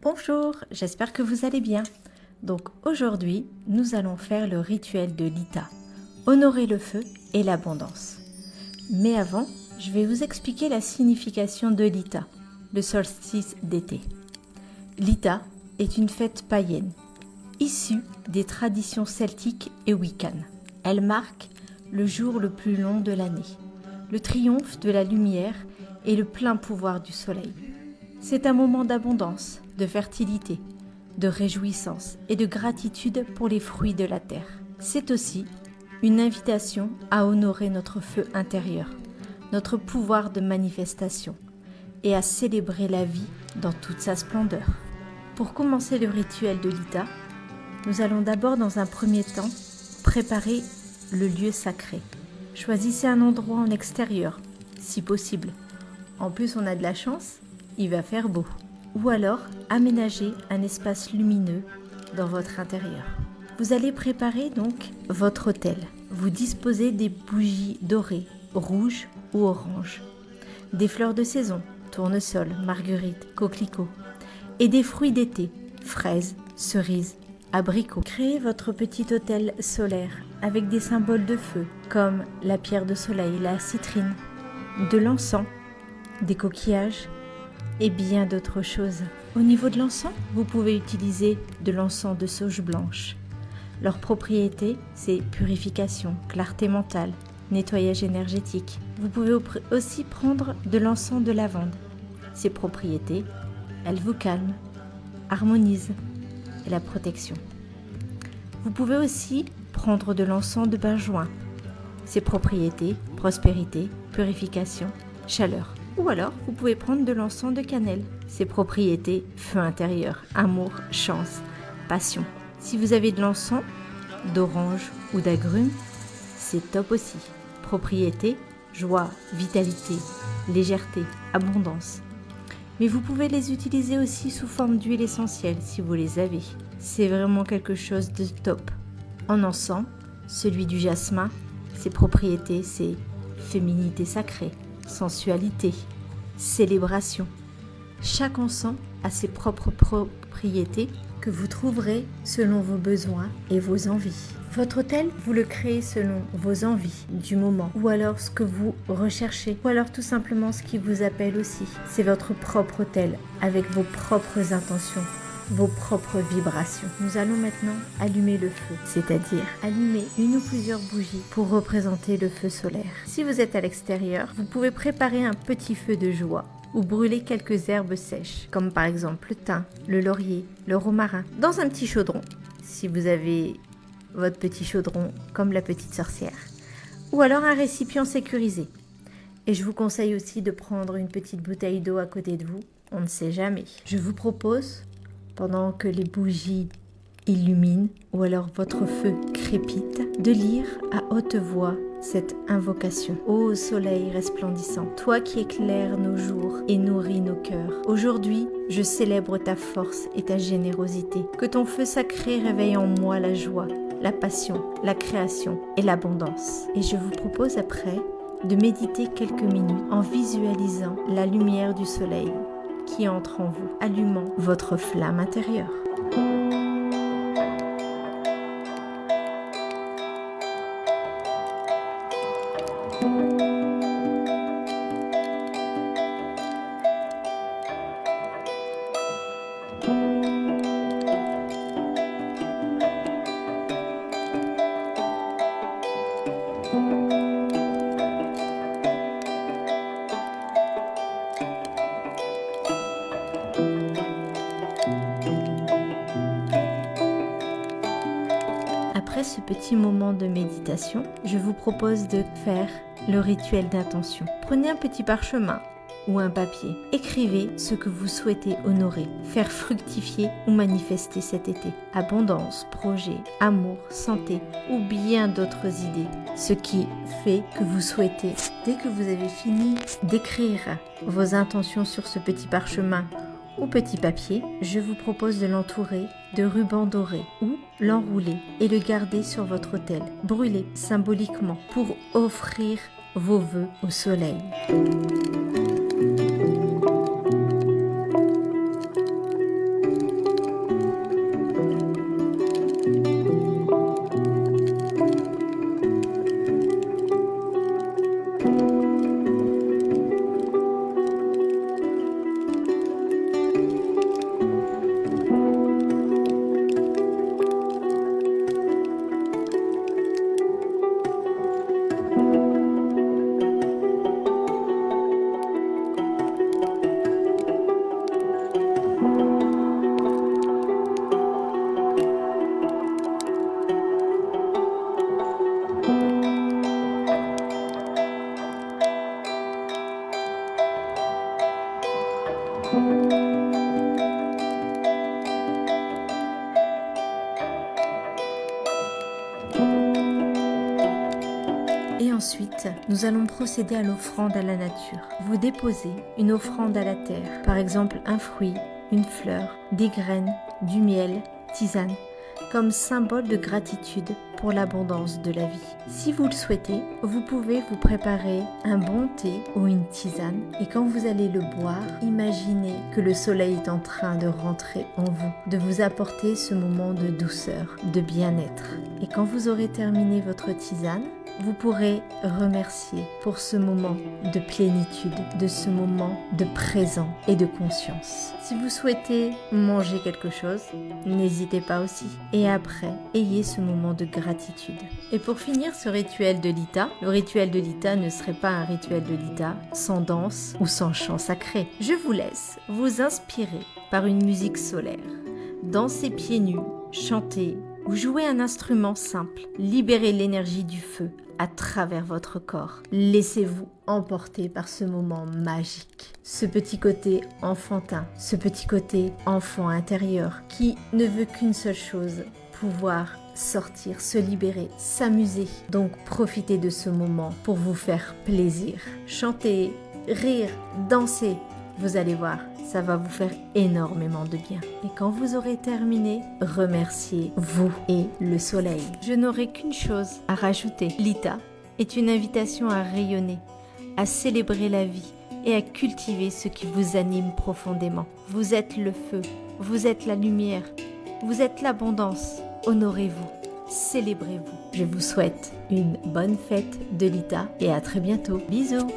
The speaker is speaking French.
Bonjour, j'espère que vous allez bien. Donc aujourd'hui, nous allons faire le rituel de l'Ita, honorer le feu et l'abondance. Mais avant, je vais vous expliquer la signification de l'Ita, le solstice d'été. L'Ita est une fête païenne, issue des traditions celtiques et wiccanes. Elle marque le jour le plus long de l'année, le triomphe de la lumière et le plein pouvoir du soleil. C'est un moment d'abondance, de fertilité, de réjouissance et de gratitude pour les fruits de la terre. C'est aussi une invitation à honorer notre feu intérieur, notre pouvoir de manifestation et à célébrer la vie dans toute sa splendeur. Pour commencer le rituel de l'Ita, nous allons d'abord dans un premier temps préparer le lieu sacré. Choisissez un endroit en extérieur, si possible. En plus, on a de la chance, il va faire beau. Ou alors, aménagez un espace lumineux dans votre intérieur. Vous allez préparer donc votre autel. Vous disposez des bougies dorées, rouges ou oranges, des fleurs de saison, tournesol, marguerite, coquelicot, et des fruits d'été, fraises, cerises, abricots. Créez votre petit autel solaire avec des symboles de feu comme la pierre de soleil, la citrine, de l'encens, des coquillages et bien d'autres choses. Au niveau de l'encens, vous pouvez utiliser de l'encens de sauge blanche. Leur propriété, c'est purification, clarté mentale, nettoyage énergétique. Vous pouvez aussi prendre de l'encens de lavande. Ses propriétés, elles vous calment, harmonisent et la protection. Vous pouvez aussi prendre de l'encens de benjoin. Ses propriétés, prospérité, purification, chaleur. Ou alors, vous pouvez prendre de l'encens de cannelle. Ses propriétés, feu intérieur, amour, chance, passion. Si vous avez de l'encens d'orange ou d'agrumes, c'est top aussi. Propriété, joie, vitalité, légèreté, abondance. Mais vous pouvez les utiliser aussi sous forme d'huile essentielle si vous les avez. C'est vraiment quelque chose de top. En encens, celui du jasmin, ses propriétés, c'est féminité sacrée, sensualité, célébration. Chaque encens a ses propres propriétés que vous trouverez selon vos besoins et vos envies. Votre autel, vous le créez selon vos envies du moment ou alors ce que vous recherchez ou alors tout simplement ce qui vous appelle aussi. C'est votre propre autel avec vos propres intentions, vos propres vibrations. Nous allons maintenant allumer le feu, c'est-à-dire allumer une ou plusieurs bougies pour représenter le feu solaire. Si vous êtes à l'extérieur, vous pouvez préparer un petit feu de joie ou brûler quelques herbes sèches, comme par exemple le thym, le laurier, le romarin, dans un petit chaudron, si vous avez votre petit chaudron comme la petite sorcière, ou alors un récipient sécurisé. Et je vous conseille aussi de prendre une petite bouteille d'eau à côté de vous, on ne sait jamais. Je vous propose, pendant que les bougies illuminent ou alors votre feu crépite, de lire à haute voix cette invocation. Ô soleil resplendissant, toi qui éclaires nos jours et nourris nos cœurs, aujourd'hui, je célèbre ta force et ta générosité. Que ton feu sacré réveille en moi la joie, la passion, la création et l'abondance. Et je vous propose après de méditer quelques minutes en visualisant la lumière du soleil qui entre en vous, allumant votre flamme intérieure. Après ce petit moment de méditation, je vous propose de faire le rituel d'intention. Prenez un petit parchemin ou un papier. Écrivez ce que vous souhaitez honorer, faire fructifier ou manifester cet été. Abondance, projet, amour, santé ou bien d'autres idées. Ce qui fait que vous souhaitez. Dès que vous avez fini d'écrire vos intentions sur ce petit parchemin ou petit papier, je vous propose de l'entourer de rubans dorés ou l'enrouler et le garder sur votre autel, brûler symboliquement pour offrir vos vœux au soleil. ensuite, nous allons procéder à l'offrande à la nature. Vous déposez une offrande à la terre, par exemple un fruit, une fleur, des graines, du miel, tisane, comme symbole de gratitude pour l'abondance de la vie. Si vous le souhaitez, vous pouvez vous préparer un bon thé ou une tisane et quand vous allez le boire, imaginez que le soleil est en train de rentrer en vous, de vous apporter ce moment de douceur, de bien-être. Et quand vous aurez terminé votre tisane, vous pourrez remercier pour ce moment de plénitude, de ce moment de présent et de conscience. Si vous souhaitez manger quelque chose, n'hésitez pas aussi. Et après, ayez ce moment de gratitude. Et pour finir ce rituel de l'Ita, le rituel de l'Ita ne serait pas un rituel de l'Ita sans danse ou sans chant sacré. Je vous laisse vous inspirer par une musique solaire. Dansez pieds nus, chantez ou jouez un instrument simple. Libérez l'énergie du feu à travers votre corps. Laissez-vous emporter par ce moment magique. Ce petit côté enfantin, ce petit côté enfant intérieur qui ne veut qu'une seule chose, pouvoir sortir, se libérer, s'amuser. Donc profitez de ce moment pour vous faire plaisir. Chantez, rire, danser. Vous allez voir, ça va vous faire énormément de bien. Et quand vous aurez terminé, remerciez vous et le soleil. Je n'aurai qu'une chose à rajouter. L'Ita est une invitation à rayonner, à célébrer la vie et à cultiver ce qui vous anime profondément. Vous êtes le feu, vous êtes la lumière, vous êtes l'abondance. Honorez-vous, célébrez-vous. Je vous souhaite une bonne fête de l'Ita et à très bientôt. Bisous.